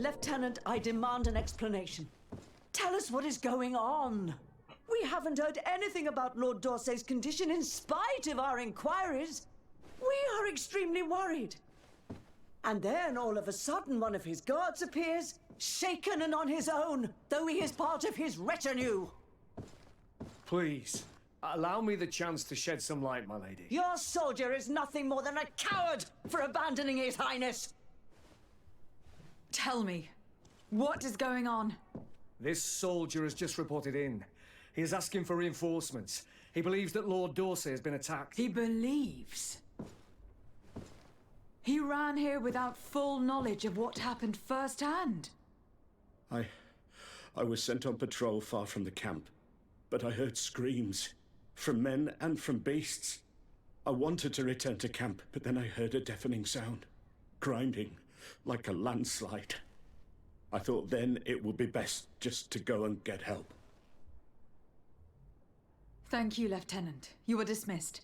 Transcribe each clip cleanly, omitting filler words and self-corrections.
Lieutenant, I demand an explanation. Tell us what is going on. We haven't heard anything about Lord D'Orsay's condition in spite of our inquiries. We are extremely worried. And then all of a sudden one of his guards appears, shaken and on his own, though he is part of his retinue. Please, allow me the chance to shed some light, my lady. Your soldier is nothing more than a coward for abandoning his highness. Tell me, what is going on? This soldier has just reported in. He is asking for reinforcements. He believes that Lord D'Orsay has been attacked. He believes? He ran here without full knowledge of what happened firsthand. I was sent on patrol far from the camp, but I heard screams from men and from beasts. I wanted to return to camp, but then I heard a deafening sound, grinding like a landslide. I thought then it would be best just to go and get help. Thank you, Lieutenant. You are dismissed.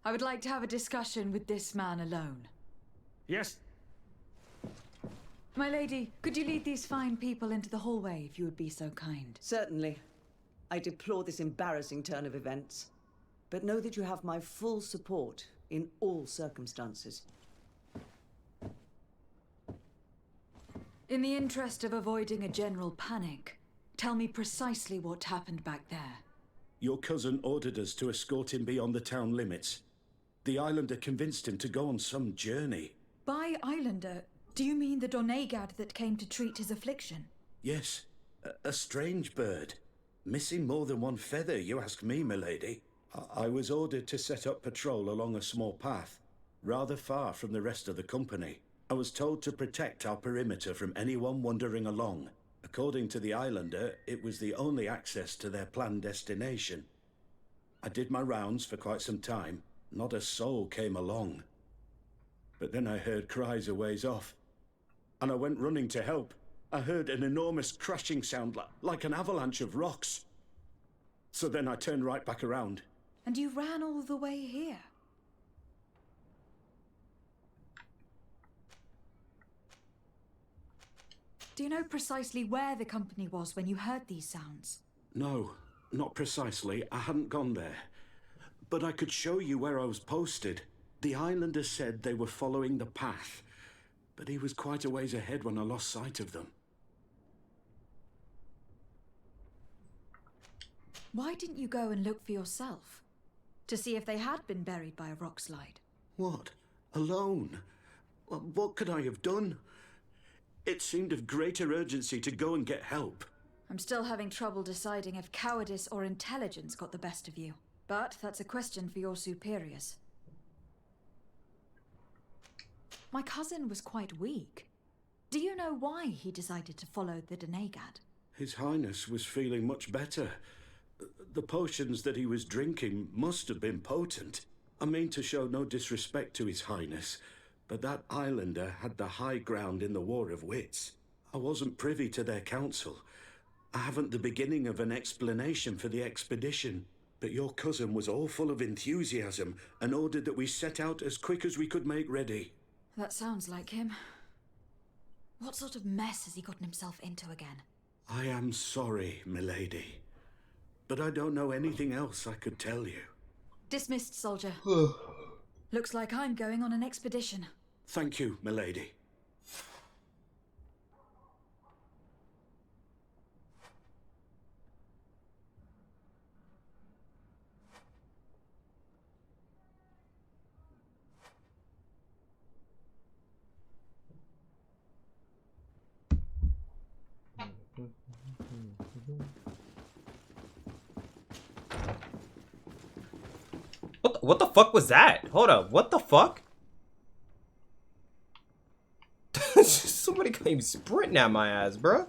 I would like to have a discussion with this man alone. Yes? My lady, could you lead these fine people into the hallway if you would be so kind? Certainly. I deplore this embarrassing turn of events, but know that you have my full support in all circumstances. In the interest of avoiding a general panic, tell me precisely what happened back there. Your cousin ordered us to escort him beyond the town limits. The islander convinced him to go on some journey. By islander, do you mean the Donegad that came to treat his affliction? Yes, a strange bird. Missing more than one feather, you ask me, milady. I was ordered to set up patrol along a small path, rather far from the rest of the company. I was told to protect our perimeter from anyone wandering along. According to the islander, it was the only access to their planned destination. I did my rounds for quite some time. Not a soul came along. But then I heard cries a ways off, and I went running to help. I heard an enormous crashing sound like an avalanche of rocks. So then I turned right back around. And you ran all the way here? Do you know precisely where the company was when you heard these sounds? No, not precisely. I hadn't gone there. But I could show you where I was posted. The islander said they were following the path, but he was quite a ways ahead when I lost sight of them. Why didn't you go and look for yourself? To see if they had been buried by a rock slide? What? Alone? What could I have done? It seemed of greater urgency to go and get help. I'm still having trouble deciding if cowardice or intelligence got the best of you. But that's a question for your superiors. My cousin was quite weak. Do you know why he decided to follow the Donegad? His Highness was feeling much better. The potions that he was drinking must have been potent. I mean to show no disrespect to His Highness, but that islander had the high ground in the War of Wits. I wasn't privy to their counsel. I haven't the beginning of an explanation for the expedition, but your cousin was all full of enthusiasm and ordered that we set out as quick as we could make ready. That sounds like him. What sort of mess has he gotten himself into again? I am sorry, milady, but I don't know anything else I could tell you. Dismissed, soldier. Looks like I'm going on an expedition. Thank you, milady. What the fuck was that? Hold up, what the fuck? Somebody came sprinting at my ass, bro.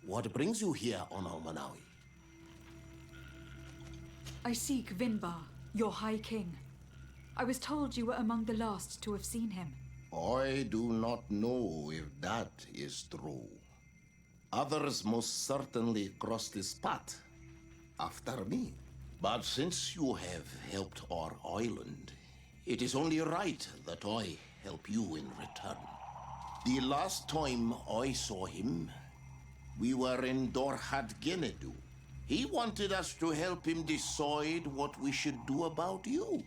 What brings you here on Almanawi? I seek Vinbar, your High King. I was told you were among the last to have seen him. I do not know if that is true. Others most certainly crossed this path after me. But since you have helped our island, it is only right that I help you in return. The last time I saw him, we were in Dorhat Genedu. He wanted us to help him decide what we should do about you.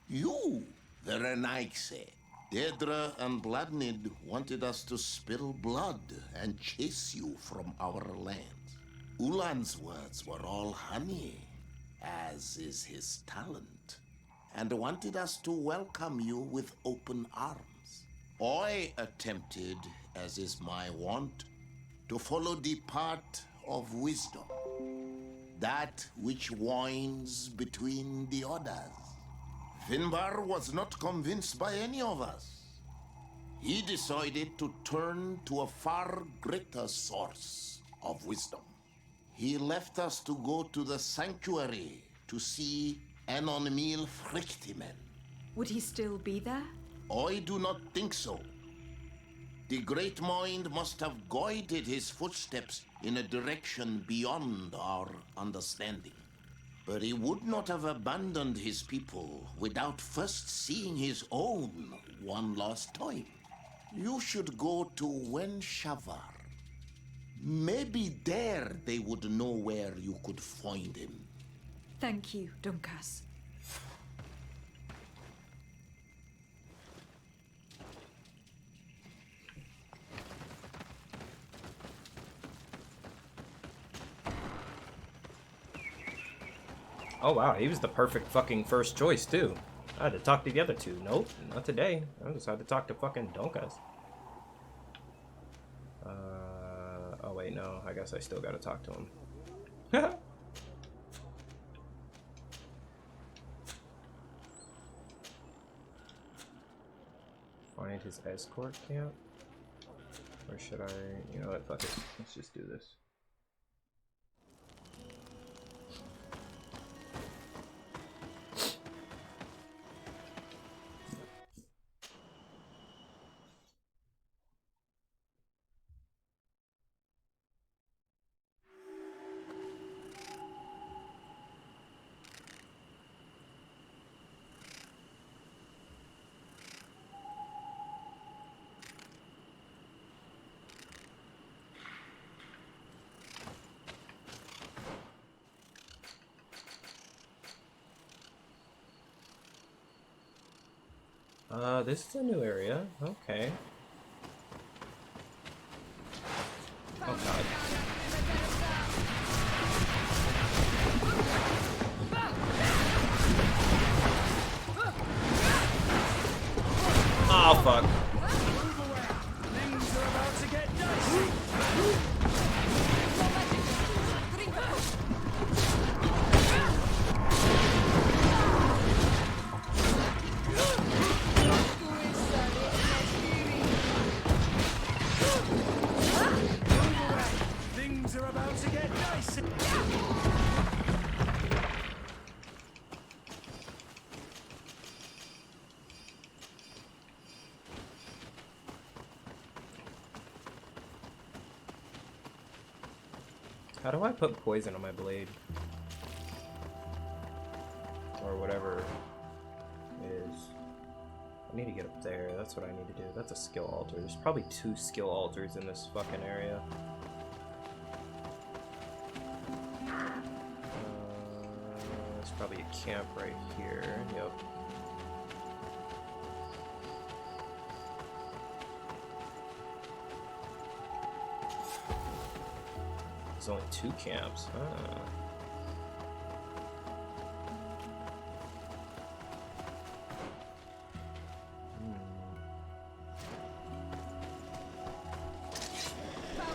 You, the Renaigse. Dedra and Bladnid wanted us to spill blood and chase you from our lands. Ulan's words were all honey, as is his talent, and wanted us to welcome you with open arms. I attempted, as is my wont, to follow the path of wisdom, that which winds between the others. Vinbar was not convinced by any of us. He decided to turn to a far greater source of wisdom. He left us to go to the sanctuary to see Anonmil Frictimen. Would he still be there? I do not think so. The great mind must have guided his footsteps in a direction beyond our understanding. But he would not have abandoned his people without first seeing his own one last time. You should go to Wenshavar. Maybe there they would know where you could find him. Thank you, Dunkas. Oh wow, he was the perfect fucking first choice too. I had to talk to the other two. Nope, not today. I just had to talk to fucking Donkas. Oh wait, no. I guess I still gotta talk to him. Find his escort camp? Or should I... You know what, fuck it. Let's just do this. This is a new area. Okay. Oh god. Oh fuck. Things are about to get dicey. Things are about to get dicey. How do I put poison on my blade? Or whatever it is. I need to get up there. That's what I need to do. That's a skill altar. There's probably 2 skill altars in this fucking area. There's probably a camp right here. Yep. There's only 2 camps. Ah.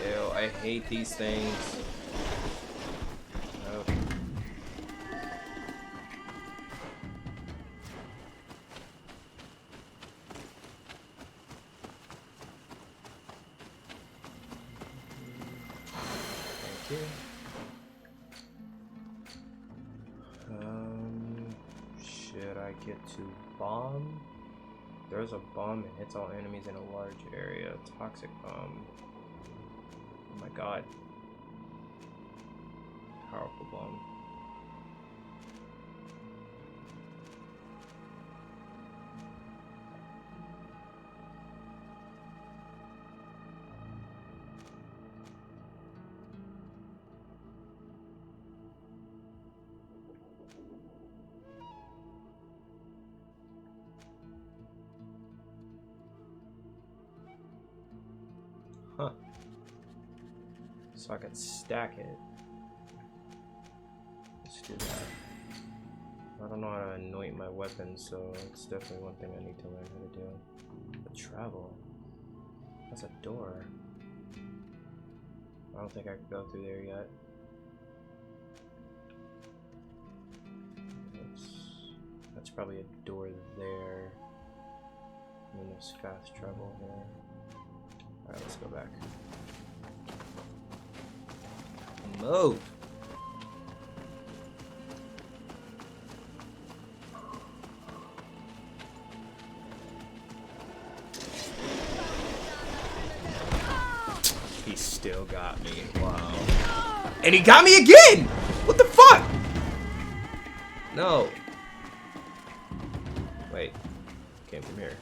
Ew, I hate these things. Nope. you. Should I get to bomb? There's a bomb and hits all enemies in a large area. Toxic bomb. Oh my god. Powerful bomb. Huh. So I can stack it. Let's do that. I don't know how to anoint my weapons, so it's definitely one thing I need to learn how to do. But travel. That's a door. I don't think I can go through there yet. That's probably a door there. And then there's fast travel here. Alright, let's go back. Move! He still got me. Wow. And he got me again! What the fuck? No. Wait. Came from here.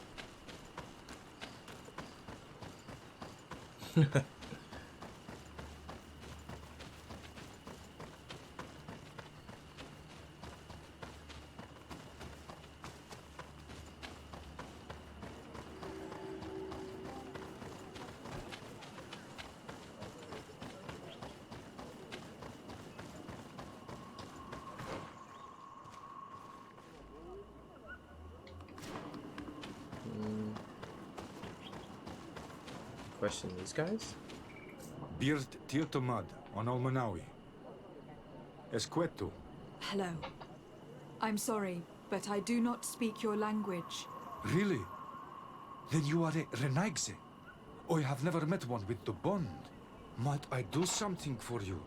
Question these guys? Beard Tirtomad on Almanawi. Esqueto. Hello. I'm sorry, but I do not speak your language. Really? Then you are a Renaigse. I have never met one with the bond. Might I do something for you?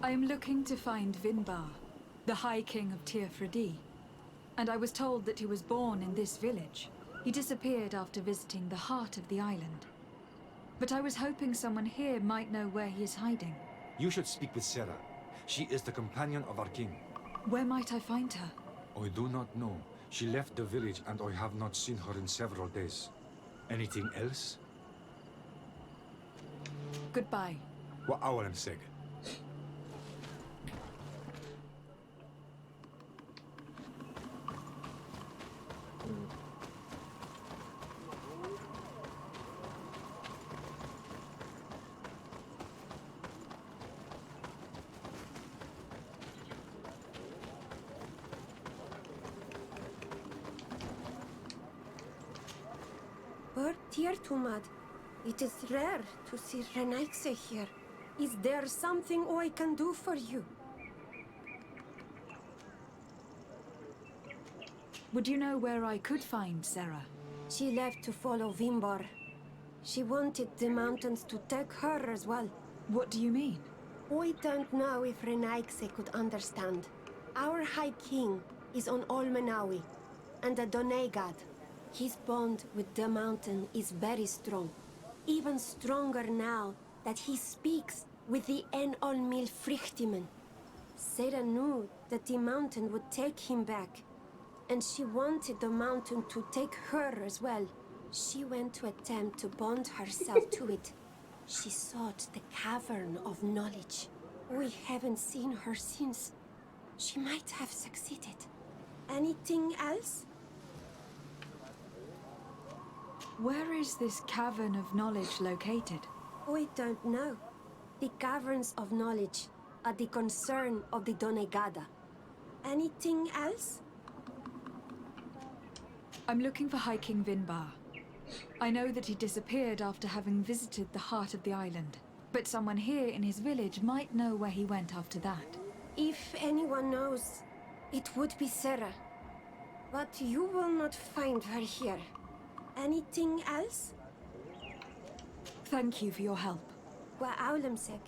I am looking to find Vinbar, the High King of Tirfredi. And I was told that he was born in this village. He disappeared after visiting the heart of the island. But I was hoping someone here might know where he is hiding. You should speak with Sarah. She is the companion of our king. Where might I find her? I do not know. She left the village and I have not seen her in several days. Anything else? Goodbye. Wa awalan seg. Tirtumad, it is rare to see Renaigse here. Is there something I can do for you? Would you know where I could find Sarah? She left to follow Vimbar. She wanted the mountains to take her as well. What do you mean? I don't know if Renaigse could understand. Our High King is on Olmenawi, and the Donegad. His bond with the mountain is very strong. Even stronger now that he speaks with the En-Olmil Frichtimen. Sarah knew that the mountain would take him back, and she wanted the mountain to take her as well. She went to attempt to bond herself to it. She sought the Cavern of Knowledge. We haven't seen her since. She might have succeeded. Anything else? Where is this Cavern of Knowledge located? I don't know. The Caverns of Knowledge are the concern of the Donegada. Anything else? I'm looking for High King Vinbar. I know that he disappeared after having visited the heart of the island, but someone here in his village might know where he went after that. If anyone knows, it would be Sarah. But you will not find her here. Anything else? Thank you for your help. Wa aulemsek.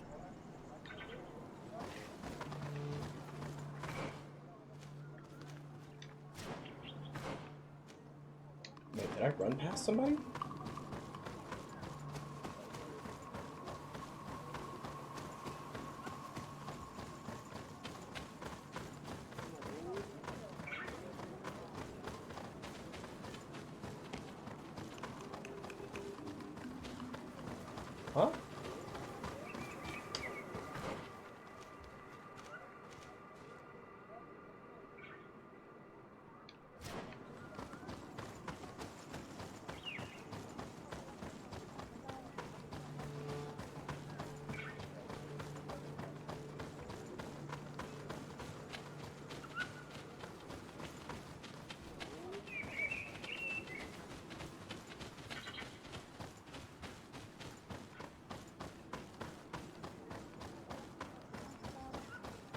Wait, did I run past somebody? Huh?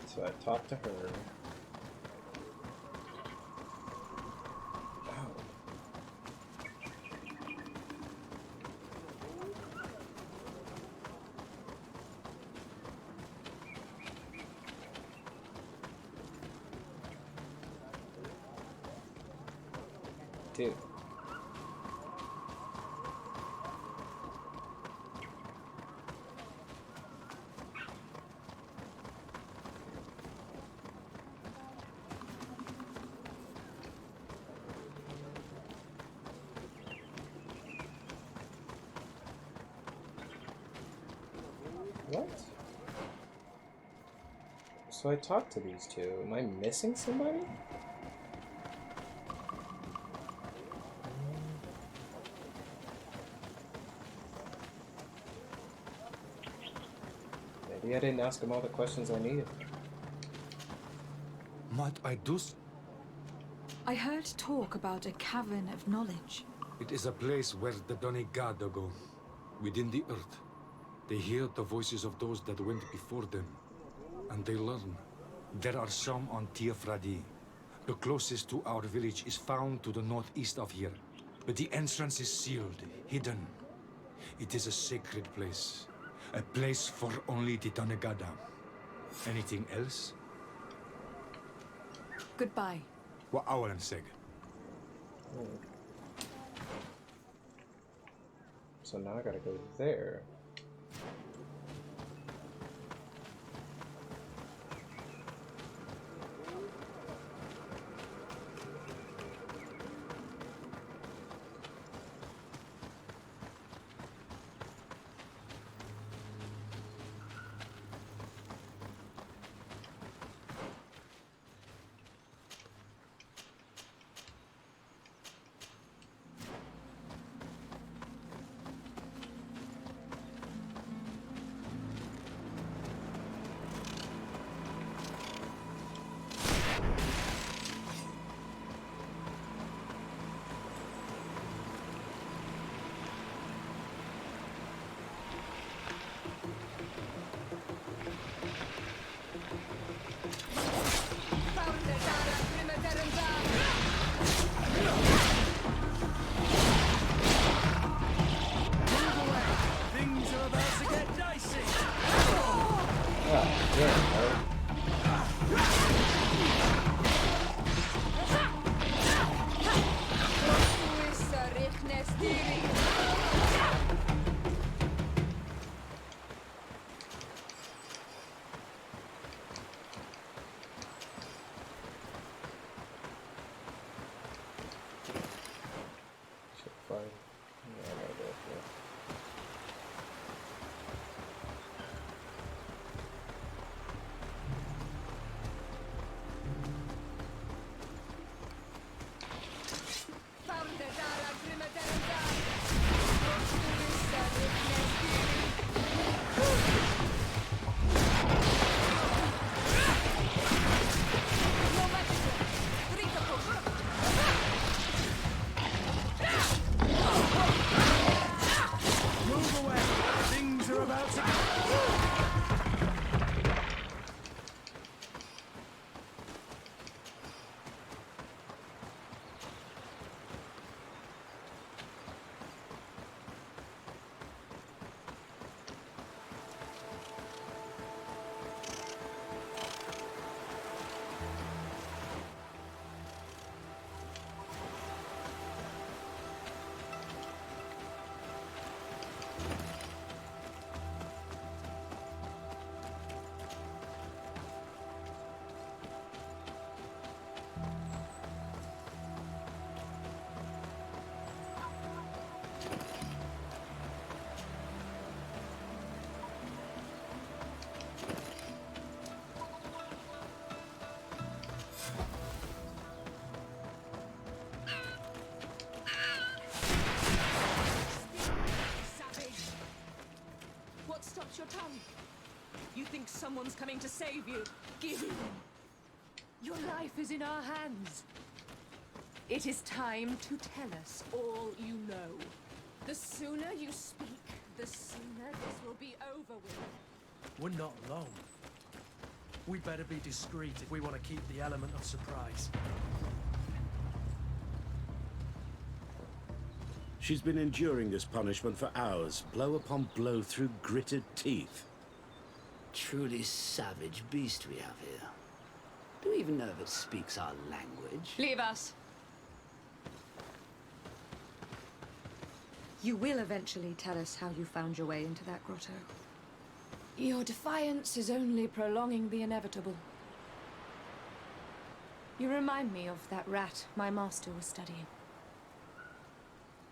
So I talked to her. Oh. Dude. What? So I talked to these two. Am I missing somebody? Maybe I didn't ask them all the questions I needed. Might I do? I heard talk about a cavern of knowledge. It is a place where the Donegada go, within the earth. They hear the voices of those that went before them, and they learn. There are some on Tiafradi. The closest to our village is found to the northeast of here, but the entrance is sealed, hidden. It is a sacred place, a place for only the Donegada. Anything else? Goodbye. Wa awalan seg. So now I gotta go there. What stops your tongue? You think someone's coming to save you? Give in. Your life is in our hands. It is time to tell us all you know. The sooner you speak, the sooner this will be over with. We're not alone. We'd better be discreet if we want to keep the element of surprise. She's been enduring this punishment for hours, blow upon blow through gritted teeth. Truly savage beast we have here. Do we even know if it speaks our language? Leave us. You will eventually tell us how you found your way into that grotto. Your defiance is only prolonging the inevitable. You remind me of that rat my master was studying.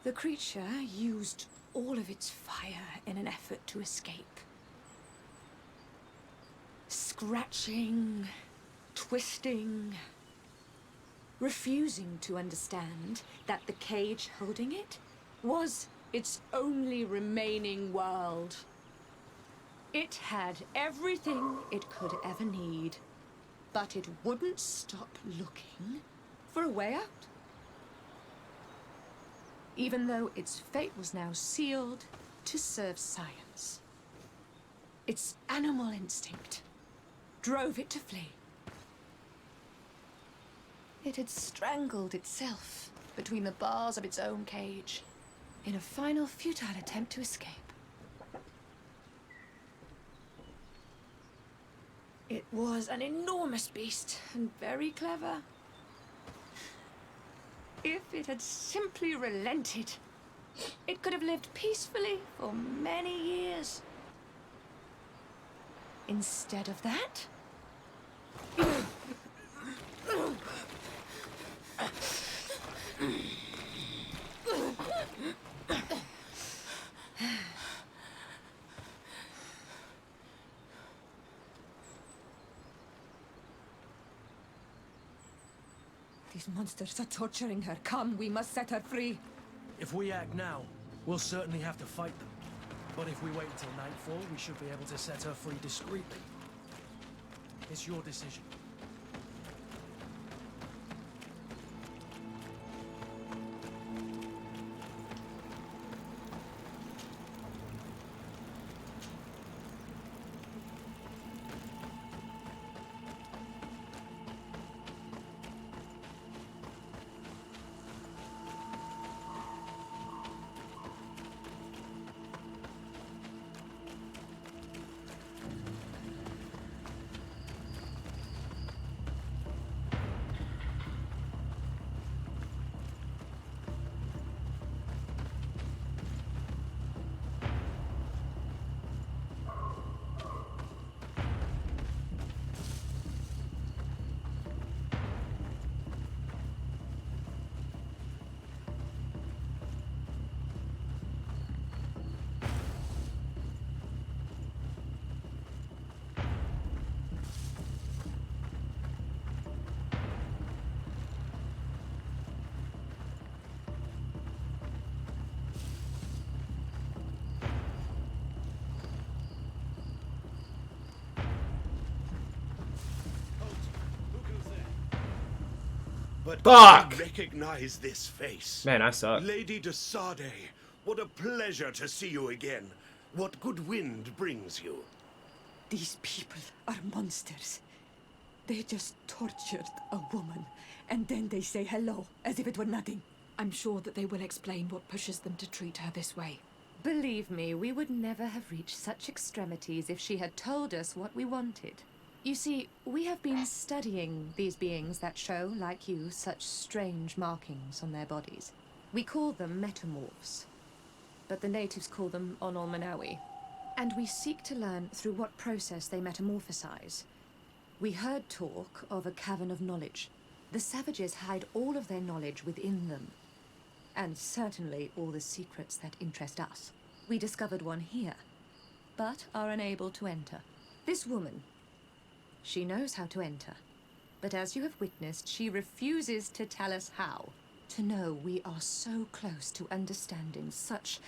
The creature used all of its fire in an effort to escape. Scratching, twisting, refusing to understand that the cage holding it was its only remaining world. It had everything it could ever need, but it wouldn't stop looking for a way out. Even though its fate was now sealed to serve science. Its animal instinct drove it to flee. It had strangled itself between the bars of its own cage in a final futile attempt to escape. It was an enormous beast and very clever. If it had simply relented, it could have lived peacefully for many years. Instead of that, these monsters are torturing her. Come, we must set her free. If we act now, we'll certainly have to fight them. But if we wait until nightfall, we should be able to set her free discreetly. It's your decision. But Fuck! I recognize this face. Man, I suck. Lady de Sade, what a pleasure to see you again. What good wind brings you? These people are monsters. They just tortured a woman, and then they say hello, as if it were nothing. I'm sure that they will explain what pushes them to treat her this way. Believe me, we would never have reached such extremities if she had told us what we wanted. You see, we have been studying these beings that show, like you, such strange markings on their bodies. We call them metamorphs, but the natives call them Onol-Manawi. And we seek to learn through what process they metamorphosize. We heard talk of a cavern of knowledge. The savages hide all of their knowledge within them, and certainly all the secrets that interest us. We discovered one here, but are unable to enter. This woman, she knows how to enter, but as you have witnessed, she refuses to tell us how. To know we are so close to understanding such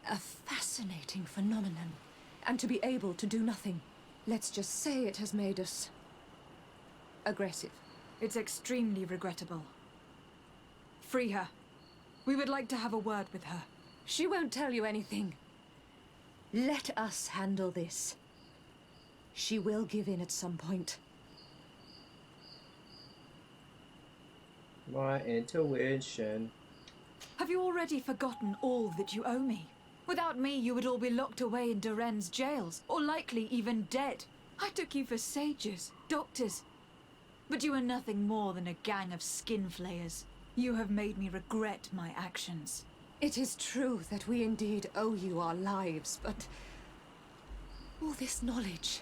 a fascinating phenomenon and to be able to do nothing. Let's just say it has made us aggressive. It's extremely regrettable. Free her. We would like to have a word with her. She won't tell you anything. Let us handle this. She will give in at some point. My intuition. Have you already forgotten all that you owe me? Without me, you would all be locked away in Duren's jails, or likely even dead. I took you for sages, doctors. But you are nothing more than a gang of skin flayers. You have made me regret my actions. It is true that we indeed owe you our lives, but all this knowledge,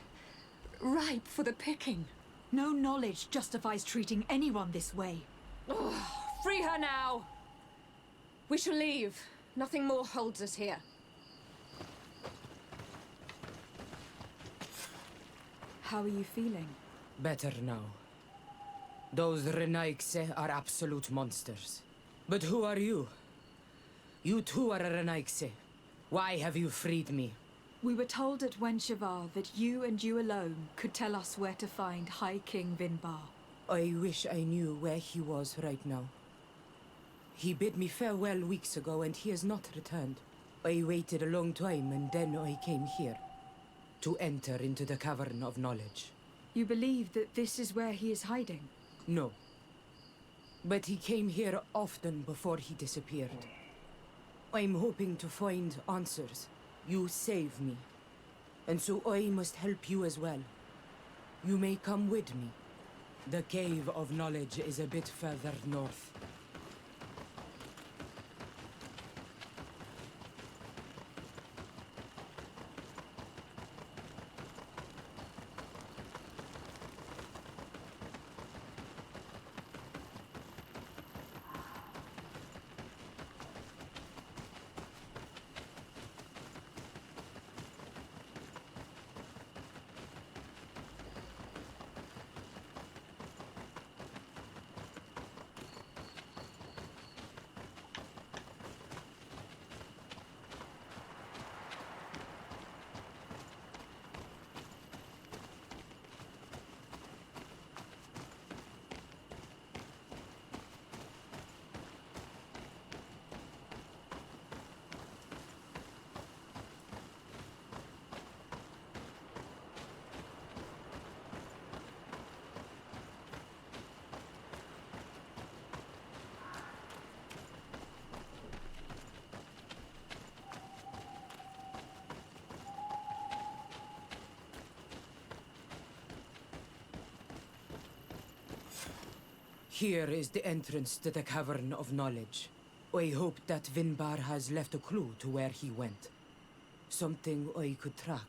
ripe for the picking. No knowledge justifies treating anyone this way. Oh, free her now! We shall leave. Nothing more holds us here. How are you feeling? Better now. Those Renaigse are absolute monsters. But who are you? You too are a Renaigse. Why have you freed me? We were told at Wenshavar that you and you alone could tell us where to find High King Vinbar. I wish I knew where he was right now. He bid me farewell weeks ago and he has not returned. I waited a long time and then I came here. To enter into the Cavern of Knowledge. You believe that this is where he is hiding? No. But he came here often before he disappeared. I'm hoping to find answers. You saved me. And so I must help you as well. You may come with me. The Cave of Knowledge is a bit further north. Here is the entrance to the Cavern of Knowledge. I hope that Vinbar has left a clue to where he went. Something I could track.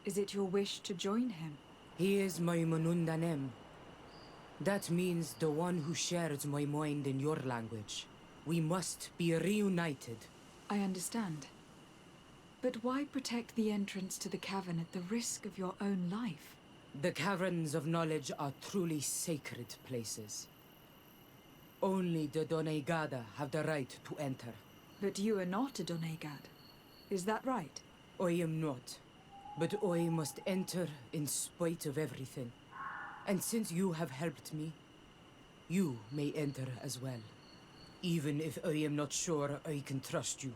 Is it your wish to join him? He is my Manundanem. That means the one who shares my mind in your language. We must be reunited. I understand. But why protect the entrance to the cavern at the risk of your own life? The Caverns of Knowledge are truly sacred places. Only the Doneigada have the right to enter. But you are not a Doneigad. Is that right? I am not. But I must enter in spite of everything. And since you have helped me, you may enter as well. Even if I am not sure I can trust you.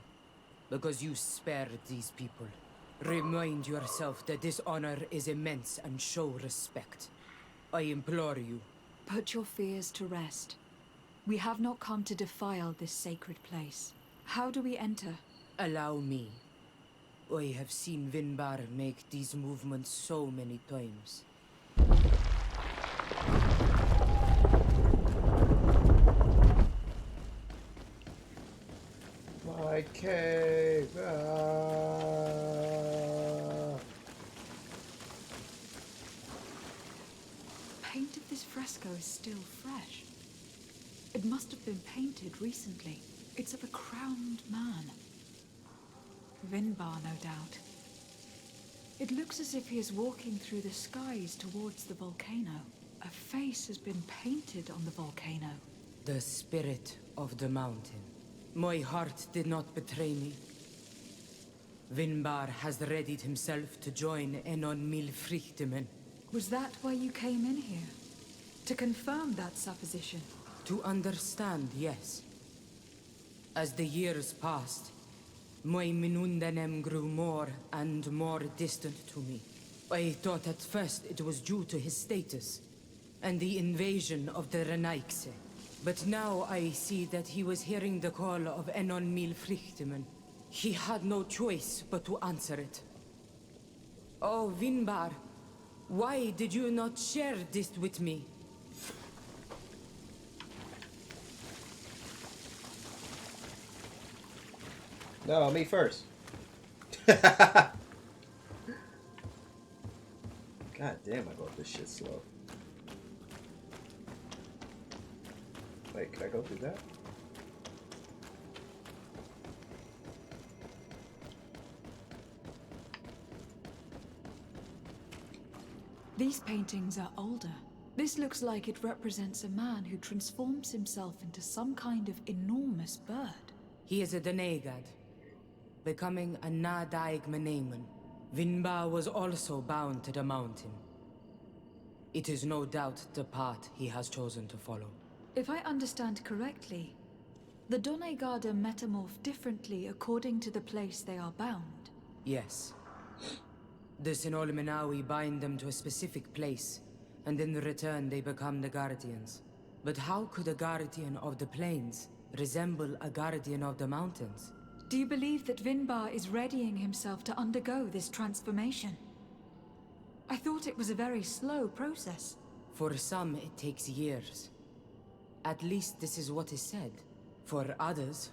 Because you spared these people. Remind yourself that this honor is immense and show respect. I implore you. Put your fears to rest. We have not come to defile this sacred place. How do we enter? Allow me. I have seen Vinbar make these movements so many times. My cave. Paint of this fresco is still fresh. It must have been painted recently. It's of a crowned man. Vinbar, no doubt. It looks as if he is walking through the skies towards the volcano. A face has been painted on the volcano. The spirit of the mountain. My heart did not betray me. Vinbar has readied himself to join Enon Milfrichtemen. Was that why you came in here? To confirm that supposition? To understand, yes. As the years passed, my Minundanem grew more and more distant to me. I thought at first it was due to his status and the invasion of the Renaikse. But now I see that he was hearing the call of Enon Milfrichtemen. He had no choice but to answer it. Oh, Vinbar, why did you not share this with me? No, me first. God damn, I got this shit slow. Wait, can I go through that? These paintings are older. This looks like it represents a man who transforms himself into some kind of enormous bird. He is a Donegad, becoming a Nadaig Menemen. Vinbar was also bound to the mountain. It is no doubt the path he has chosen to follow. If I understand correctly, the Donegada metamorph differently according to the place they are bound. Yes. The Sinolmenawi bind them to a specific place, and in return they become the Guardians. But how could a Guardian of the Plains resemble a Guardian of the Mountains? Do you believe that Vinbar is readying himself to undergo this transformation? I thought it was a very slow process. For some, it takes years. At least this is what is said. For others,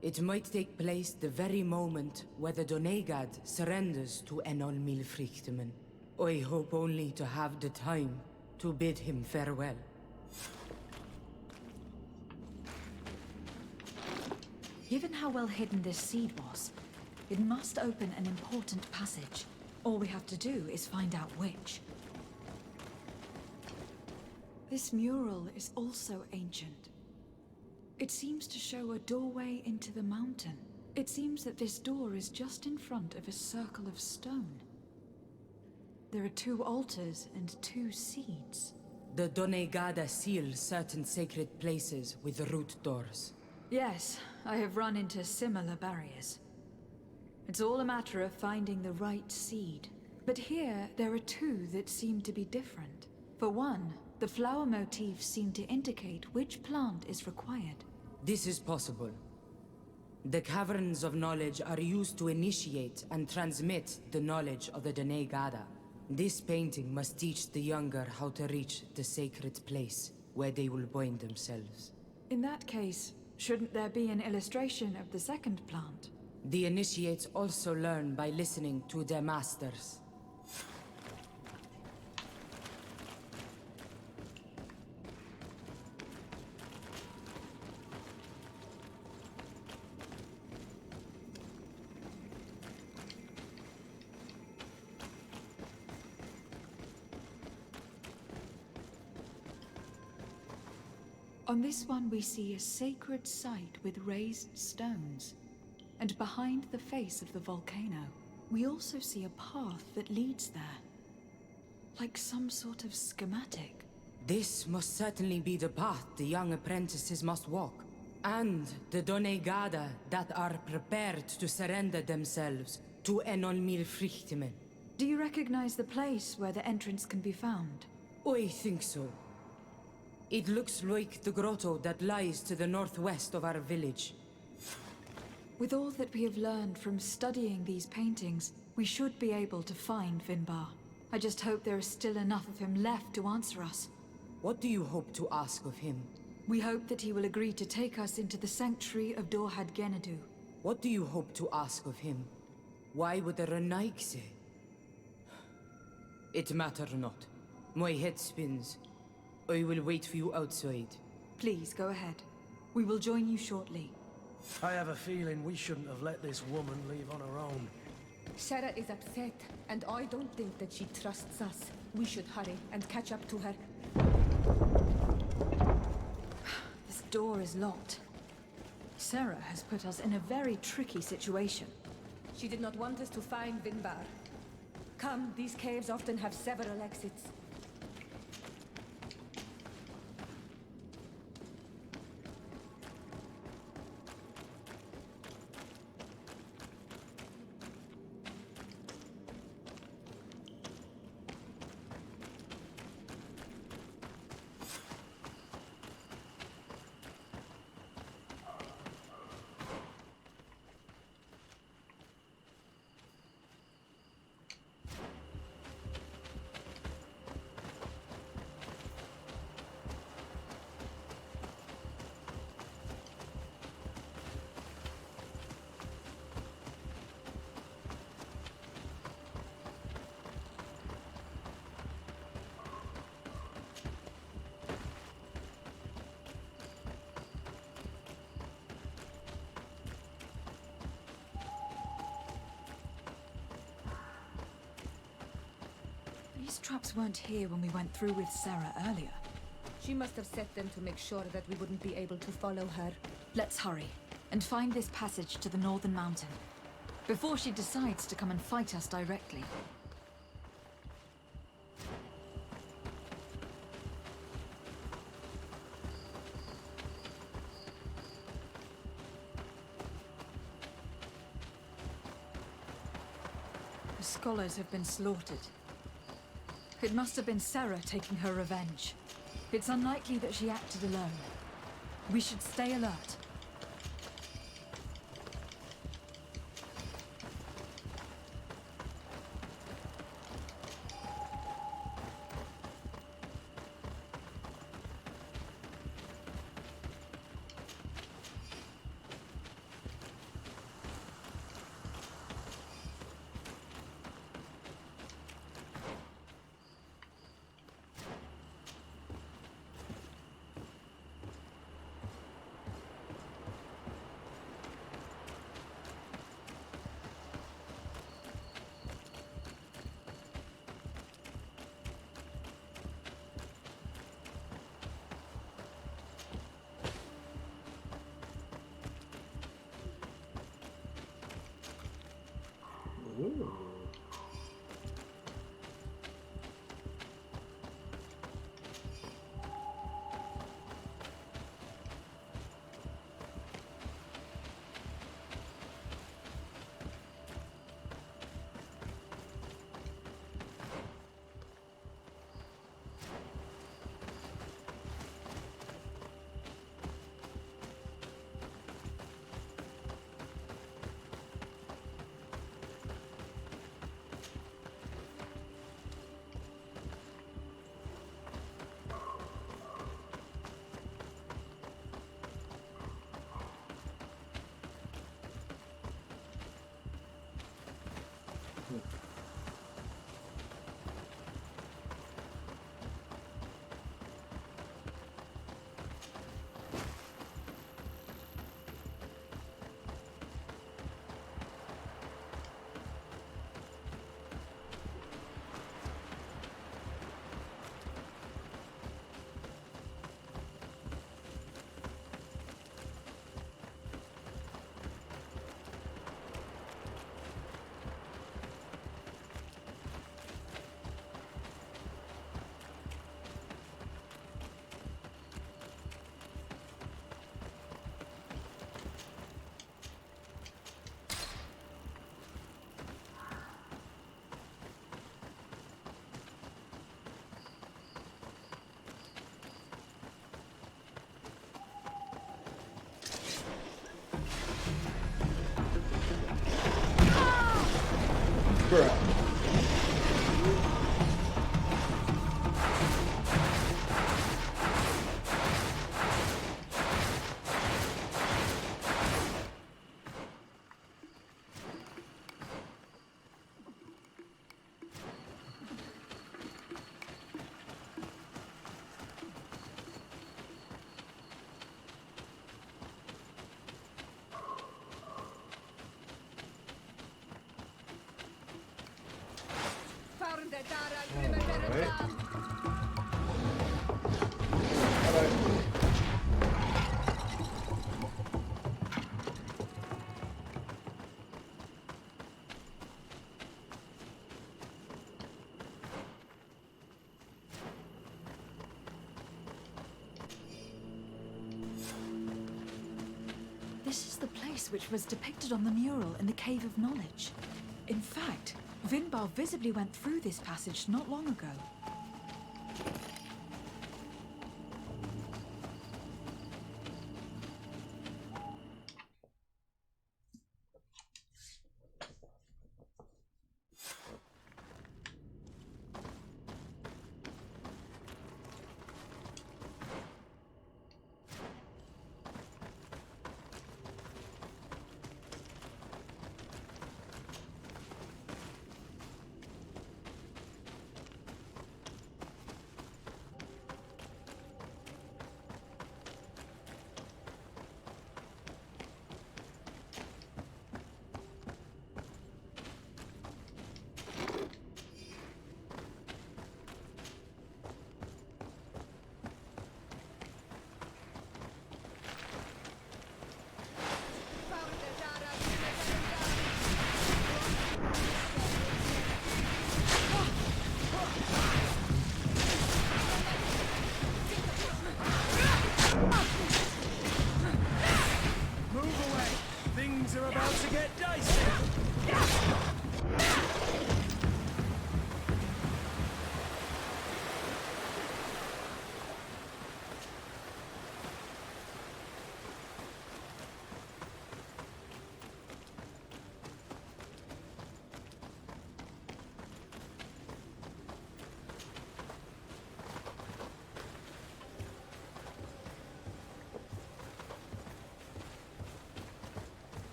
it might take place the very moment where the Donegad surrenders to Enol Milfrichtemen. I hope only to have the time to bid him farewell. Given how well hidden this seed was, it must open an important passage. All we have to do is find out which. This mural is also ancient. It seems to show a doorway into the mountain. It seems that this door is just in front of a circle of stone. There are 2 altars and 2 seeds. The Donegada seal certain sacred places with root doors. Yes, I have run into similar barriers. It's all a matter of finding the right seed. But here, there are 2 that seem to be different. For one, the flower motifs seem to indicate which plant is required. This is possible. The caverns of knowledge are used to initiate and transmit the knowledge of the Donegada. This painting must teach the younger how to reach the sacred place where they will bind themselves. In that case, shouldn't there be an illustration of the second plant? The initiates also learn by listening to their masters. On this one we see a sacred site with raised stones. And behind the face of the volcano, we also see a path that leads there. Like some sort of schematic. This must certainly be the path the young apprentices must walk. And the Donegada that are prepared to surrender themselves to Enol Milfrichtemen. Do you recognize the place where the entrance can be found? I think so. It looks like the grotto that lies to the northwest of our village. With all that we have learned from studying these paintings, we should be able to find Vinbar. I just hope there is still enough of him left to answer us. What do you hope to ask of him? We hope that he will agree to take us into the sanctuary of Dorhad Genadu. What do you hope to ask of him? Why would the Renaik say? It matters not. My head spins. I will wait for you outside. Please, go ahead. We will join you shortly. I have a feeling we shouldn't have let this woman leave on her own. Sarah is upset, and I don't think that she trusts us. We should hurry and catch up to her. This door is locked. Sarah has put us in a very tricky situation. She did not want us to find Vinbar. Come, these caves often have several exits. These traps weren't here when we went through with Sarah earlier. She must have set them to make sure that we wouldn't be able to follow her. Let's hurry and find this passage to the northern mountain before she decides to come and fight us directly. The scholars have been slaughtered. It must have been Sarah taking her revenge. It's unlikely that she acted alone. We should stay alert. Ooh. Bruh. This is the place which was depicted on the mural in the Cave of Knowledge. In fact, Vinbar visibly went through this passage not long ago.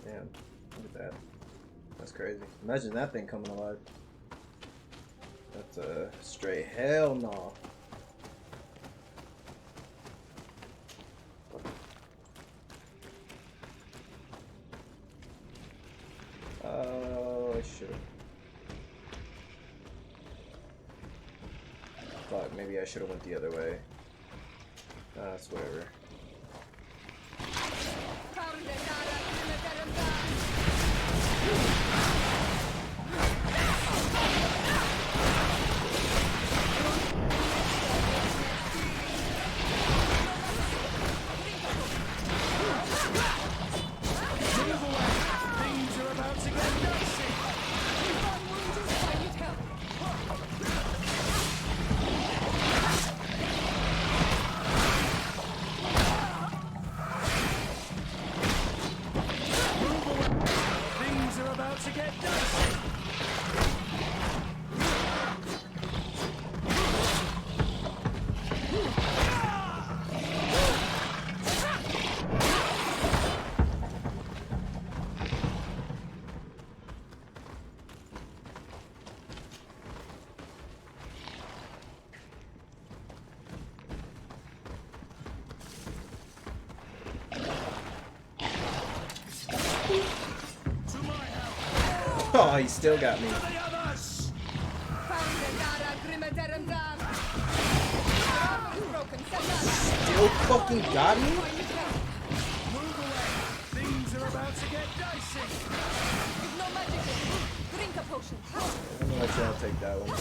Damn, look at that. That's crazy. Imagine that thing coming alive. That's a straight hell no. Oh, I should've. Fuck, maybe I should've went the other way. That's whatever. Oh, he still got me. Still fucking got me? Things are about to get dicey. No magic. Drink a potion. I'm gonna let y'all take that one.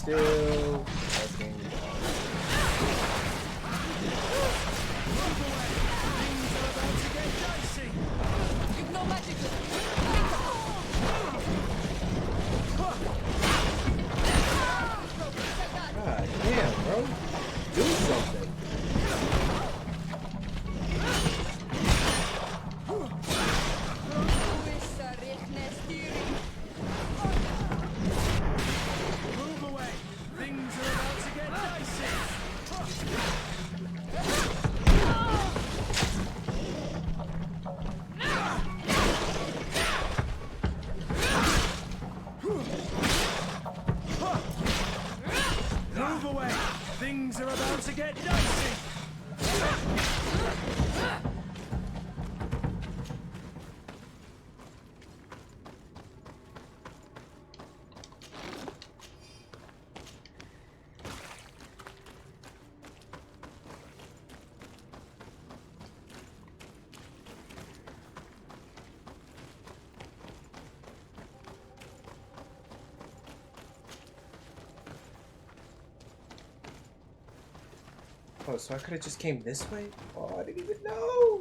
still fucking Ignore magic. God damn, bro. Do something. Move away. Things are about to get dicey. Move away. Things are about to get dicey. Oh, so I could have just came this way? Oh, I didn't even know.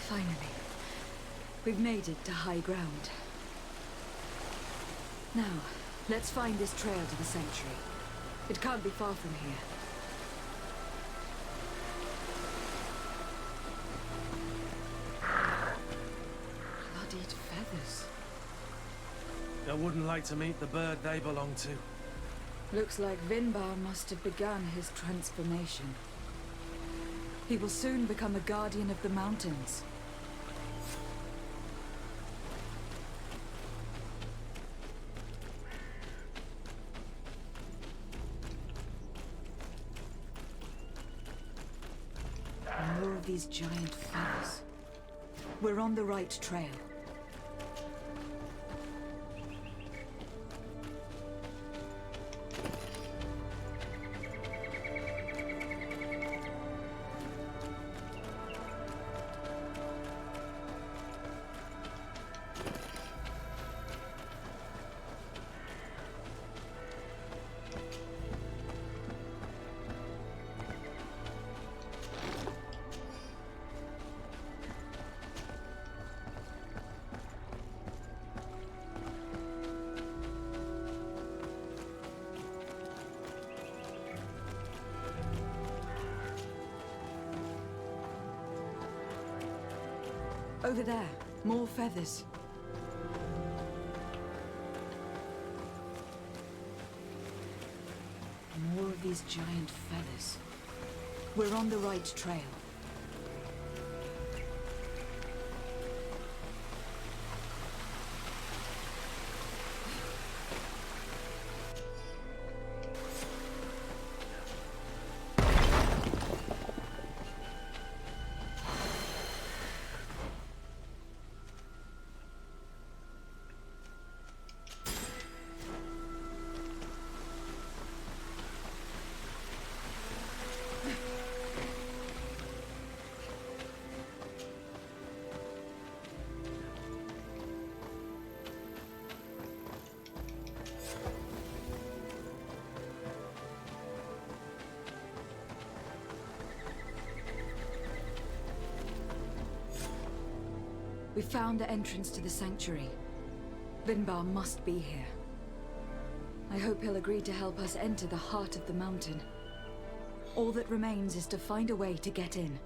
Finally, we've made it to high ground. Now, let's find this trail to the sanctuary. It can't be far from here. Bloodied feathers. I wouldn't like to meet the bird they belong to. Looks like Vinbar must have begun his transformation. He will soon become a guardian of the mountains. More of these giant feathers. We're on the right trail. Over there, more feathers. More of these giant feathers. We're on the right trail. We found the entrance to the sanctuary. Vinbar must be here. I hope he'll agree to help us enter the heart of the mountain. All that remains is to find a way to get in.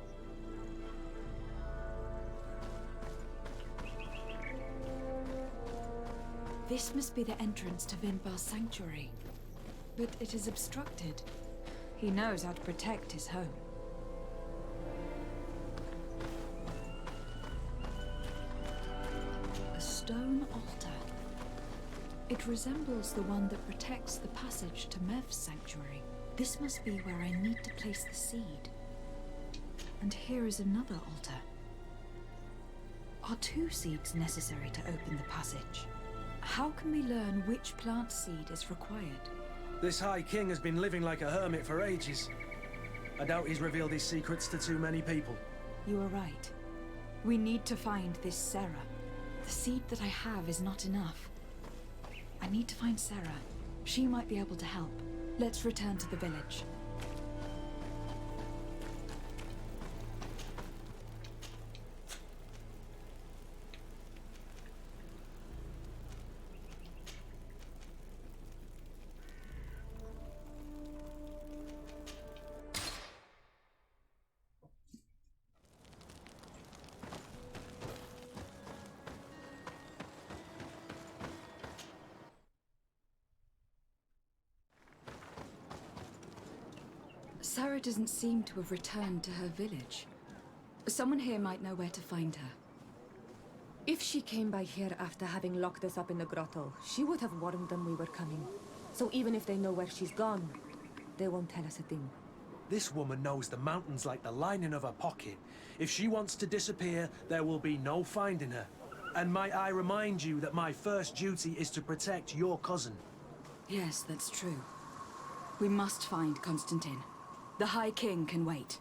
This must be the entrance to Vinbar's sanctuary. but it is obstructed. He knows how to protect his home. A stone altar. It resembles the one that protects the passage to Mev's sanctuary. This must be where I need to place the seed. And here is another altar. Are 2 seeds necessary to open the passage? How can we learn which plant seed is required? This High King has been living like a hermit for ages. I doubt he's revealed his secrets to too many people. You are right. We need to find this Sarah. The seed that I have is not enough. I need to find Sarah. She might be able to help. Let's return to the village. Sarah doesn't seem to have returned to her village. Someone here might know where to find her. If she came by here after having locked us up in the grotto, she would have warned them we were coming. So even if they know where she's gone, they won't tell us a thing. This woman knows the mountains like the lining of her pocket. If she wants to disappear, there will be no finding her. And might I remind you that my first duty is to protect your cousin. Yes, that's true. We must find Constantine. The High King can wait.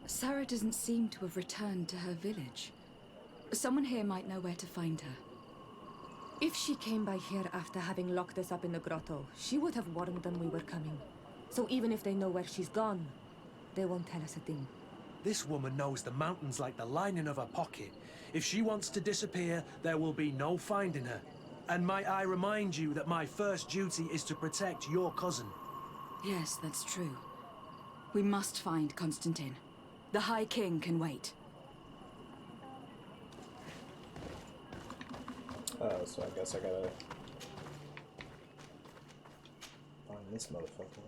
Sarah doesn't seem to have returned to her village. Someone here might know where to find her. If she came by here after having locked us up in the grotto, she would have warned them we were coming. So even if they know where she's gone, they won't tell us a thing. This woman knows the mountains like the lining of her pocket. If she wants to disappear, there will be no finding her. And might I remind you that my first duty is to protect your cousin. Yes, that's true. We must find Constantine. The High King can wait. So I guess I gotta find this motherfucker.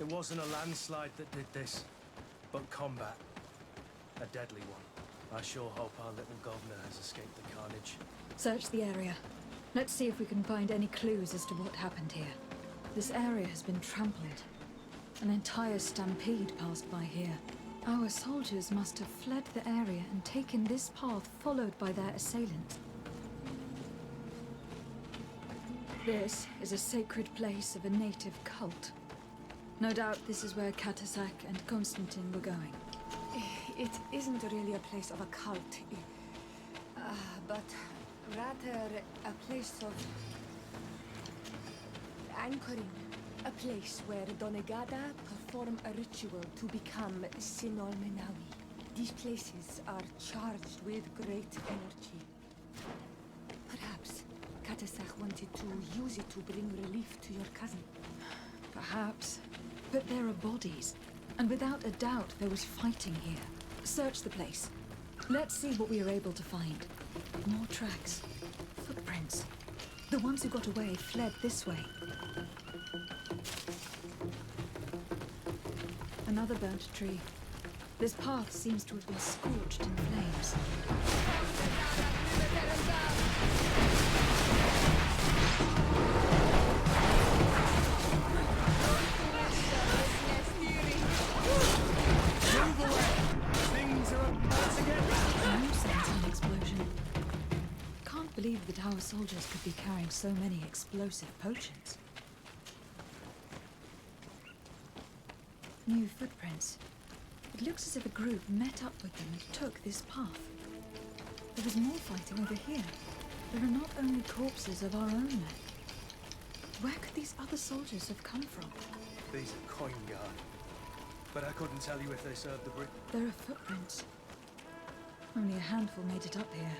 It wasn't a landslide that did this, but combat. A deadly one. I sure hope our little governor has escaped the carnage. Search the area. Let's see if we can find any clues as to what happened here. This area has been trampled. An entire stampede passed by here. Our soldiers must have fled the area and taken this path followed by their assailants. This is a sacred place of a native cult. No doubt this is where Katasak and Constantine were going. It isn't really a place of a cult, but rather a place of anchoring. A place where Donegada perform a ritual to become Sinol Menawi. These places are charged with great energy. Perhaps Katasak wanted to use it to bring relief to your cousin. Perhaps. But there are bodies. And without a doubt, there was fighting here. Search the place. Let's see what we are able to find. More tracks. Footprints. The ones who got away fled this way. Another burnt tree. This path seems to have been scorched in flames. Move away! Things are about to get... No sense of an explosion. Can't believe that our soldiers could be carrying so many explosive potions. New footprints. It looks as if a group met up with them and took this path. There was more fighting over here. There are not only corpses of our own men. Where could these other soldiers have come from? These are coin guard. But I couldn't tell you if they served the Brit. There are footprints. Only a handful made it up here.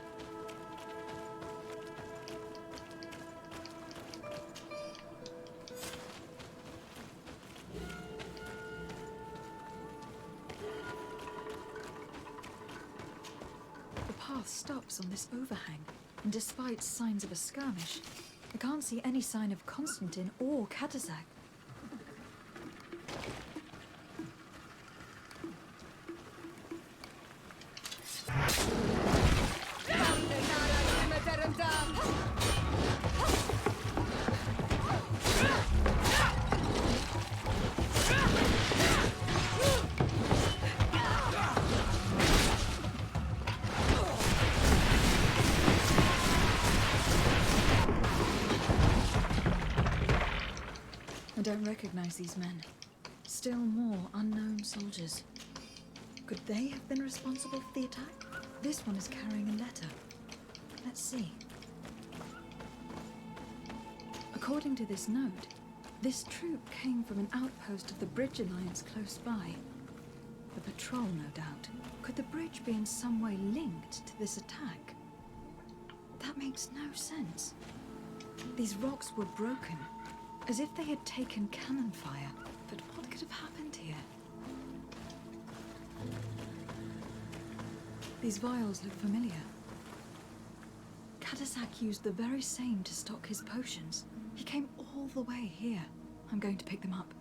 The path stops on this overhang, and despite signs of a skirmish, I can't see any sign of Constantine or Katasak. I don't recognize these men. Still more unknown soldiers. Could they have been responsible for the attack? This one is carrying a letter. Let's see. According to this note, this troop came from an outpost of the Bridge Alliance close by. The patrol, no doubt. Could the bridge be in some way linked to this attack? That makes no sense. These rocks were broken, as if they had taken cannon fire. But what could have happened here? These vials look familiar. Katasak used the very same to stock his potions. He came all the way here. I'm going to pick them up.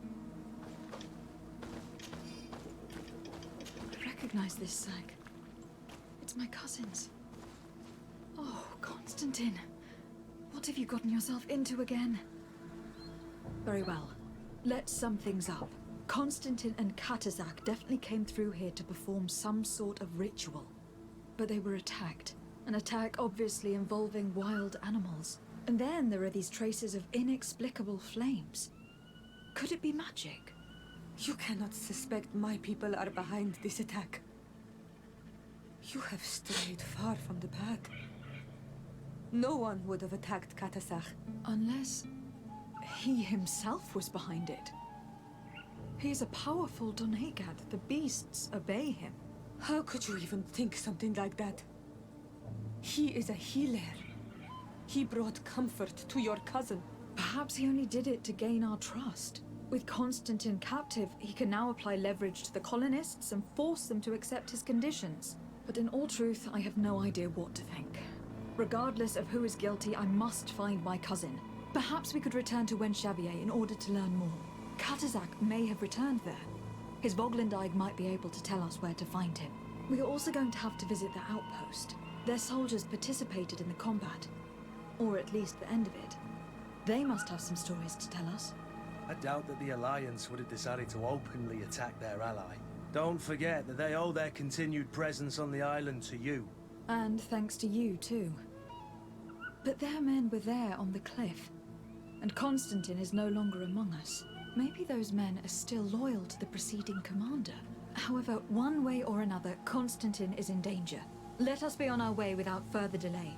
I recognize this sack. It's my cousin's. Oh, Constantine. What have you gotten yourself into again? Very well. Let's sum things up. Constantine and Katasak definitely came through here to perform some sort of ritual. But they were attacked. An attack obviously involving wild animals. And then there are these traces of inexplicable flames. Could it be magic? You cannot suspect my people are behind this attack. You have strayed far from the path. No one would have attacked Katasak. Unless he himself was behind it. He is a powerful Donegad. The beasts obey him. How could you even think something like that? He is a healer. He brought comfort to your cousin. Perhaps he only did it to gain our trust. With Constantine captive, he can now apply leverage to the colonists and force them to accept his conditions. But in all truth, I have no idea what to think. Regardless of who is guilty, I must find my cousin. Perhaps we could return to Wenxavier in order to learn more. Katazak may have returned there. His Voglendyke might be able to tell us where to find him. We are also going to have to visit the outpost. Their soldiers participated in the combat, or at least the end of it. They must have some stories to tell us. I doubt that the Alliance would have decided to openly attack their ally. Don't forget that they owe their continued presence on the island to you. And thanks to you, too. But their men were there on the cliff, and Constantine is no longer among us. Maybe those men are still loyal to the preceding commander. However, one way or another, Constantine is in danger. Let us be on our way without further delay.